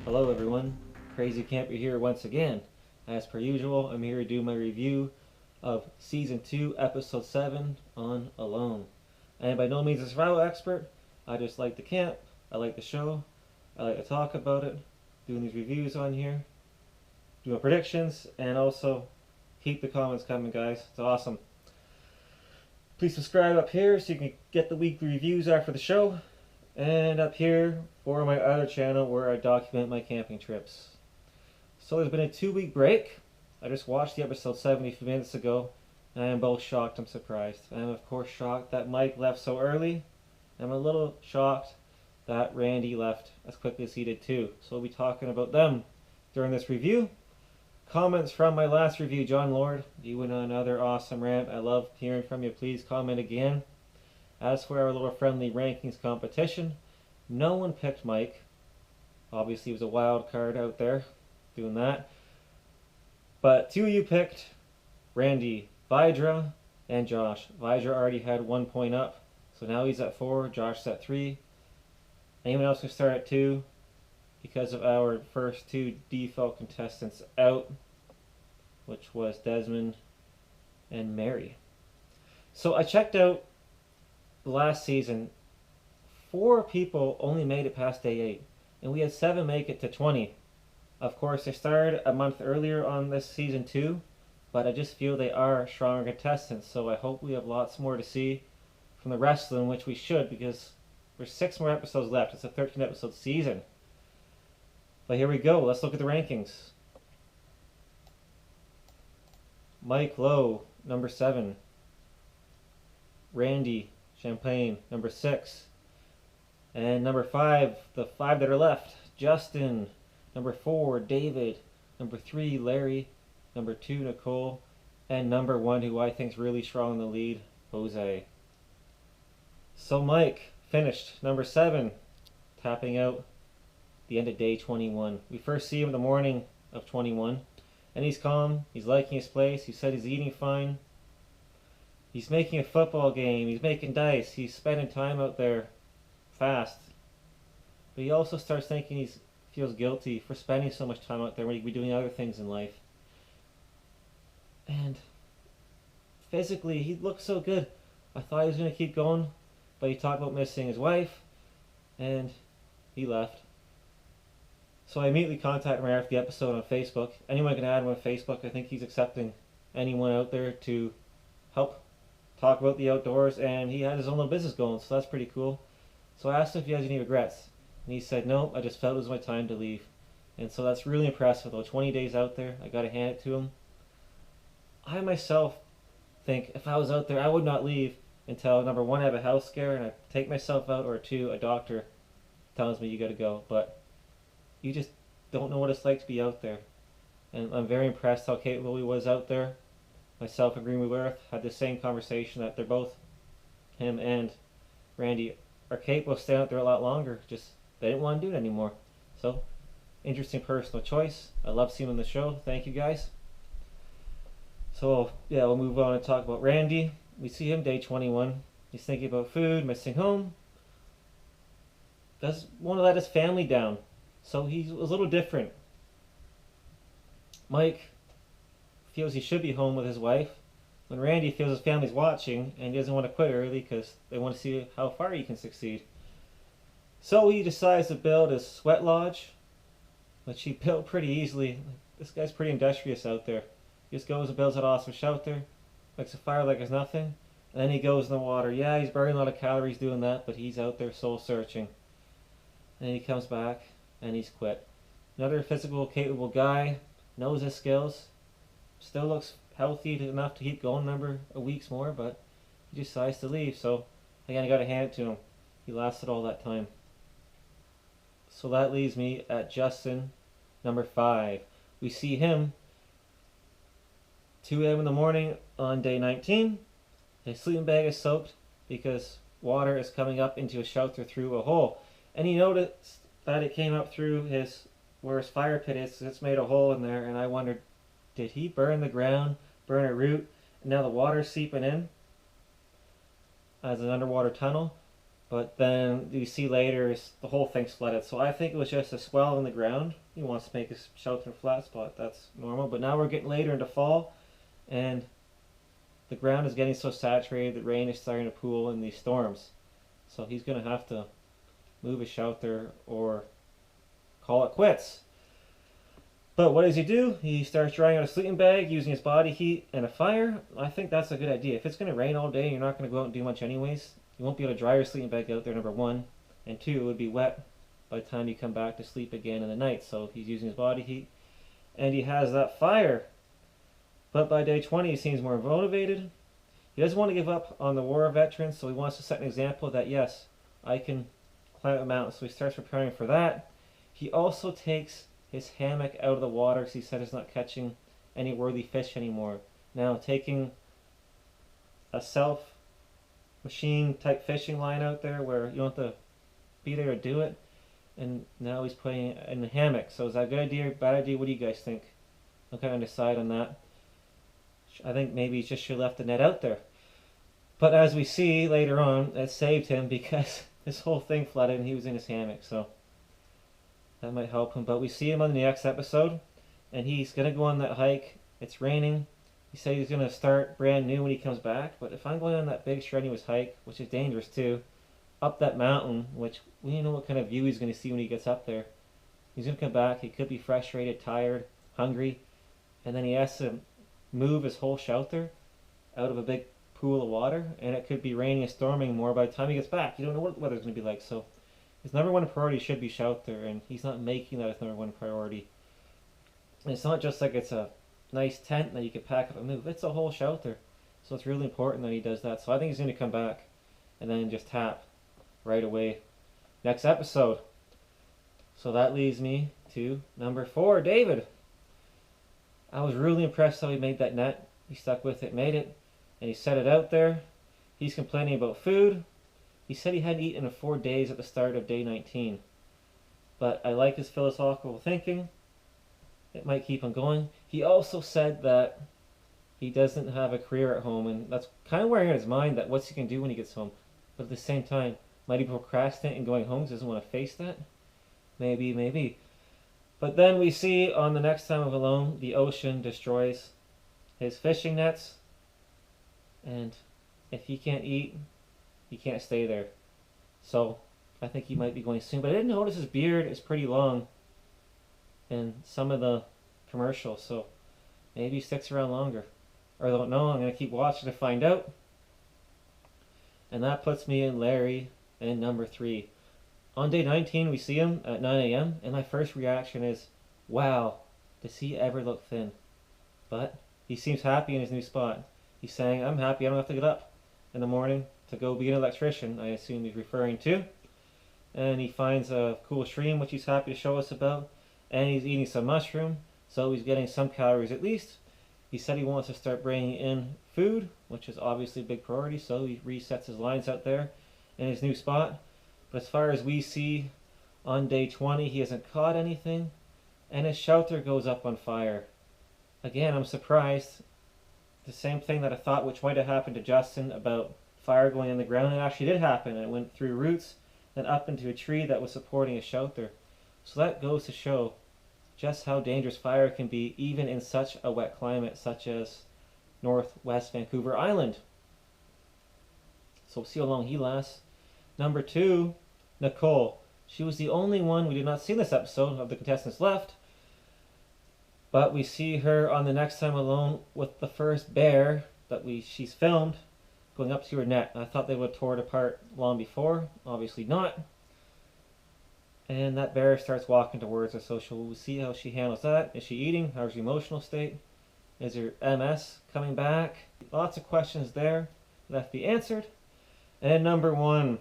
Hello everyone, Crazy Camper here once again. As per usual, I'm here to do my review of Season 2, Episode 7 on Alone. I am by no means a survival expert, I just like to camp, I like the show, I like to talk about it, doing these reviews on here, doing predictions, and also keep the comments coming guys, it's awesome. Please subscribe up here so you can get the weekly reviews after the show. And up here for my other channel where I document my camping trips. So there's been a 2-week break. I just watched the episode 70 minutes ago, and I am both shocked and surprised. I am of course shocked that Mike left so early. I'm a little shocked that Randy left as quickly as he did too. So we'll be talking about them during this review. Comments from my last review, John Lord. You went on another awesome rant. I love hearing from you. Please comment again. As for our little friendly rankings competition, no one picked Mike. Obviously, he was a wild card out there doing that. But 2 of you picked Randy, Vidra, and Josh. Vidra already had 1 point up, so now he's at 4. Josh's at 3. Anyone else can start at 2 because of our first 2 default contestants out, which was Desmond and Mary. So I checked out last season. 4 people only made it past day 8, and we had 7 make it to 20. Of course, they started a month earlier on this season 2, but I just feel they are stronger contestants, so I hope we have lots more to see from the rest of them, which we should, because there's 6 more episodes left. It's a 13 episode season. But here we go, let's look at the rankings. Mike Lowe, number 7. Randy Champagne, number 6. And number 5, the 5 that are left, Justin. Number 4, David. Number 3, Larry. Number 2, Nicole. And number 1, who I think is really strong in the lead, Jose. So Mike finished number 7, tapping out the end of day 21. We first see him in the morning of 21, and he's calm, he's liking his place, he said he's eating fine. He's making a football game, he's making dice, he's spending time out there fast. But he also starts thinking he feels guilty for spending so much time out there when he could be doing other things in life. And physically, he looked so good. I thought he was going to keep going, but he talked about missing his wife, and he left. So I immediately contacted him right after the episode on Facebook. Anyone can add him on Facebook. I think he's accepting anyone out there to help talk about the outdoors, and he had his own little business going, so that's pretty cool. So I asked him if he has any regrets, and he said no, I just felt it was my time to leave. And so that's really impressive though. 20 days out there, I gotta hand it to him. I myself think if I was out there, I would not leave until number 1, I have a health scare and I take myself out, or 2, a doctor tells me you gotta go. But you just don't know what it's like to be out there, and I'm very impressed how capable he was out there. Myself and GreenBlueEarth had the same conversation, that they're both, him and Randy, are capable of staying out there a lot longer. Just they didn't want to do it anymore. So interesting personal choice. I love seeing him on the show. Thank you guys. So yeah, we'll move on and talk about Randy. We see him day 21. He's thinking about food, missing home. Doesn't want to let his family down, so he's a little different. Mike feels he should be home with his wife, when Randy feels his family's watching and he doesn't want to quit early because they want to see how far he can succeed. So he decides to build a sweat lodge, which he built pretty easily. This guy's pretty industrious out there. He just goes and builds an awesome shelter, makes a fire like there's nothing, and then he goes in the water. Yeah, he's burning a lot of calories doing that, but he's out there soul searching. And he comes back and he's quit. Another physical, capable guy, knows his skills, still looks healthy enough to keep going number of weeks more, but he decides to leave. So again, I gotta hand it to him. He lasted all that time. So that leaves me at Justin, number 5. We see him 2 a.m. in the morning on day 19. His sleeping bag is soaked because water is coming up into his shelter through a hole. And he noticed that it came up through where his fire pit is, so it's made a hole in there, and I wondered, did he burn the ground, burn a root, and now the water's seeping in as an underwater tunnel? But then you see later the whole thing's flooded. So I think it was just a swell in the ground. He wants to make a shelter flat spot. That's normal. But now we're getting later into fall, and the ground is getting so saturated, the rain is starting to pool in these storms. So he's going to have to move his shelter or call it quits. But what does he do? He starts drying out a sleeping bag using his body heat and a fire. I think that's a good idea. If it's going to rain all day, you're not going to go out and do much anyways. You won't be able to dry your sleeping bag out there, number one. And two, it would be wet by the time you come back to sleep again in the night. So he's using his body heat. And he has that fire. But by day 20, he seems more motivated. He doesn't want to give up on the war veterans, so he wants to set an example that, yes, I can climb a mountain. So he starts preparing for that. He also takes his hammock out of the water because he said he's not catching any worthy fish anymore. Now, taking a self-machine type fishing line out there where you don't have to be there to do it, and now he's putting it in the hammock. So is that a good idea or bad idea? What do you guys think? I'm kind of decide on that. I think maybe he just should have left the net out there. But as we see later on, it saved him because this whole thing flooded and he was in his hammock. So that might help him. But we see him on the next episode, and he's going to go on that hike. It's raining. He said he's going to start brand new when he comes back. But if I'm going on that big strenuous hike, which is dangerous too, up that mountain, which we don't know what kind of view he's going to see when he gets up there. He's going to come back. He could be frustrated, tired, hungry, and then he has to move his whole shelter out of a big pool of water, and it could be raining and storming more by the time he gets back. You don't know what the weather's going to be like. So his number one priority should be shelter, and he's not making that his number one priority. And it's not just like it's a nice tent that you can pack up and move. It's a whole shelter. So it's really important that he does that. So I think he's going to come back and then just tap right away next episode. So that leads me to number 4, David. I was really impressed how he made that net. He stuck with it, made it, and he set it out there. He's complaining about food. He said he hadn't eaten in 4 days at the start of day 19. But I like his philosophical thinking. It might keep him going. He also said that he doesn't have a career at home, and that's kind of wearing on his mind that what's he going to do when he gets home. But at the same time, might he procrastinate in going home because he doesn't want to face that? Maybe, maybe. But then we see on the next time of Alone, the ocean destroys his fishing nets. And if he can't eat, he can't stay there. So I think he might be going soon. But I didn't notice his beard is pretty long in some of the commercials. So maybe he sticks around longer. Or I don't know. I'm going to keep watching to find out. And that puts me in Larry in number 3. On day 19, we see him at 9 a.m. And my first reaction is, wow, does he ever look thin? But he seems happy in his new spot. He's saying, I'm happy I don't have to get up in the morning to go be an electrician, I assume he's referring to. And he finds a cool stream, which he's happy to show us about. And he's eating some mushroom, so he's getting some calories at least. He said he wants to start bringing in food, which is obviously a big priority, so he resets his lines out there in his new spot. But as far as we see, on day 20, he hasn't caught anything, and his shelter goes up on fire. Again, I'm surprised. The same thing that I thought which might have happened to Justin about fire going in the ground, it actually did happen. It went through roots, then up into a tree that was supporting a shelter. So that goes to show just how dangerous fire can be, even in such a wet climate, such as Northwest Vancouver Island. So we'll see how long he lasts. Number 2, Nicole. She was the only one we did not see in this episode of the contestants left. But we see her on the next time Alone with the first bear that she's filmed going up to her net. I thought they would have tore it apart long before. Obviously not. And that bear starts walking towards her, so we'll see how she handles that. Is she eating? How's her emotional state? Is her MS coming back? Lots of questions there that have to be answered. And then number 1.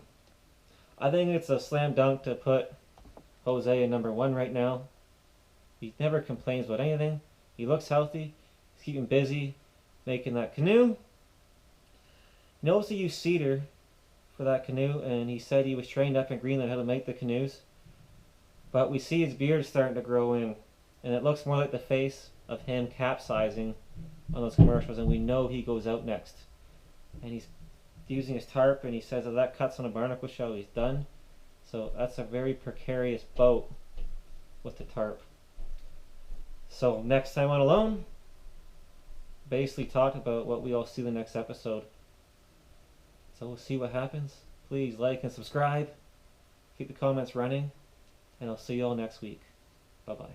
I think it's a slam dunk to put Jose in number 1 right now. He never complains about anything. He looks healthy. He's keeping busy making that canoe. He knows to use cedar for that canoe, and he said he was trained up in Greenland how to make the canoes. But we see his beard starting to grow in, and it looks more like the face of him capsizing on those commercials, and we know he goes out next. And he's using his tarp, and he says if that cuts on a barnacle shell, he's done. So that's a very precarious boat with the tarp. So next time on Alone, basically talk about what we all see in the next episode. So we'll see what happens. Please like and subscribe. Keep the comments running. And I'll see you all next week. Bye-bye.